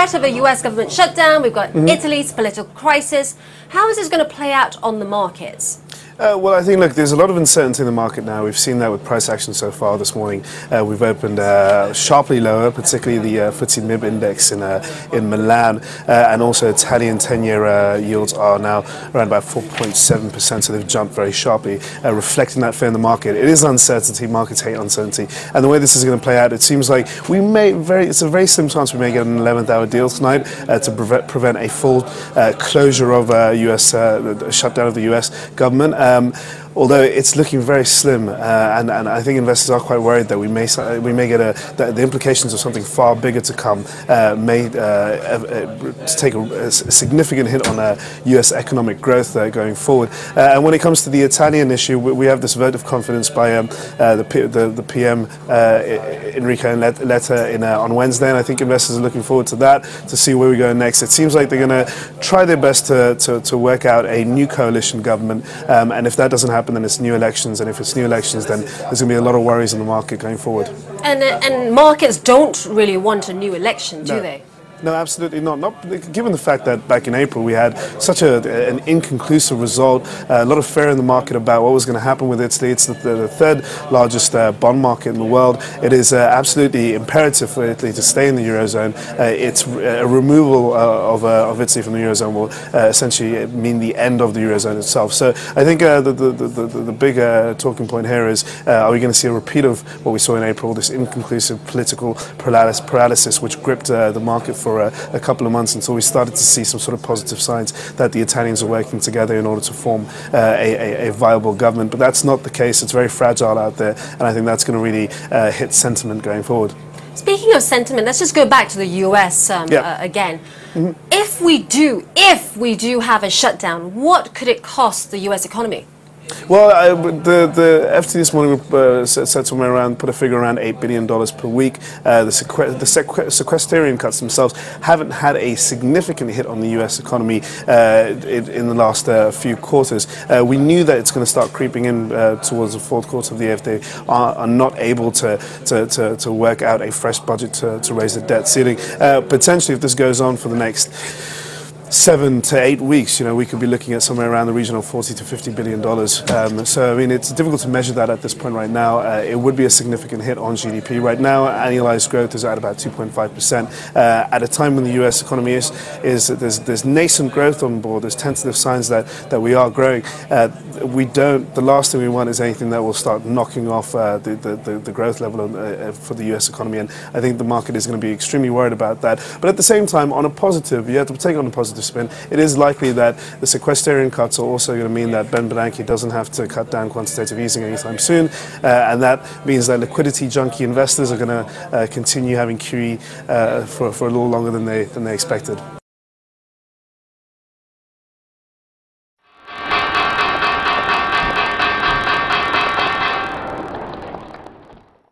threat of a US government shutdown. We've got Italy's political crisis. How is this going to play out on the markets? Well, I think, look, there's a lot of uncertainty in the market now. We've seen that with price action so far this morning. We've opened sharply lower, particularly the FTSE MIB index in Milan, and also Italian 10-year yields are now around about 4.7%, so they've jumped very sharply, reflecting that fear in the market. It is uncertainty. Markets hate uncertainty. And the way this is going to play out, it seems like it's a very slim chance we may get an 11th hour deal tonight to prevent a full closure of US shutdown of the US government. Although it's looking very slim, and I think investors are quite worried that we may get the implications of something far bigger to come may take a significant hit on U.S. economic growth going forward. And when it comes to the Italian issue, we have this vote of confidence by the PM Enrico Letta on Wednesday, and I think investors are looking forward to that to see where we go next. It seems like they're going to try their best to work out a new coalition government, and if that doesn't happen, then it's new elections, and if it's new elections, then there's going to be a lot of worries in the market going forward. And markets don't really want a new election, do they? No, absolutely not. Given the fact that back in April we had such an inconclusive result, a lot of fear in the market about what was going to happen with Italy. It's the third largest bond market in the world. It is absolutely imperative for Italy to stay in the Eurozone. It's a removal of Italy from the Eurozone will essentially mean the end of the Eurozone itself. So I think the big talking point here is, are we going to see a repeat of what we saw in April, this inconclusive political paralysis which gripped the market for a couple of months until we started to see some sort of positive signs that the Italians are working together in order to form a viable government. But that's not the case. It's very fragile out there, and I think that's going to really hit sentiment going forward. Speaking of sentiment, let's just go back to the US again. If we do have a shutdown, what could it cost the US economy? Well, the FT this morning said somewhere around, put a figure around $8 billion per week. The sequestration cuts themselves haven't had a significant hit on the U.S. economy in the last few quarters. We knew that it's going to start creeping in towards the fourth quarter of the year if they are not able to work out a fresh budget to raise the debt ceiling. Potentially, if this goes on for the next 7 to 8 weeks, we could be looking at somewhere around the region of $40 to $50 billion. So, I mean, it's difficult to measure that at this point right now. It would be a significant hit on GDP. Right now, annualized growth is at about 2.5%. At a time when the U.S. economy there's nascent growth on board. There's tentative signs that we are growing. The last thing we want is anything that will start knocking off the growth level for the U.S. economy. And I think the market is going to be extremely worried about that. But at the same time, on a positive, you have to take on a positive spin. It is likely that the sequestration cuts are also going to mean that Ben Bernanke doesn't have to cut down quantitative easing anytime soon, and that means that liquidity junkie investors are going to continue having QE for a little longer than they expected.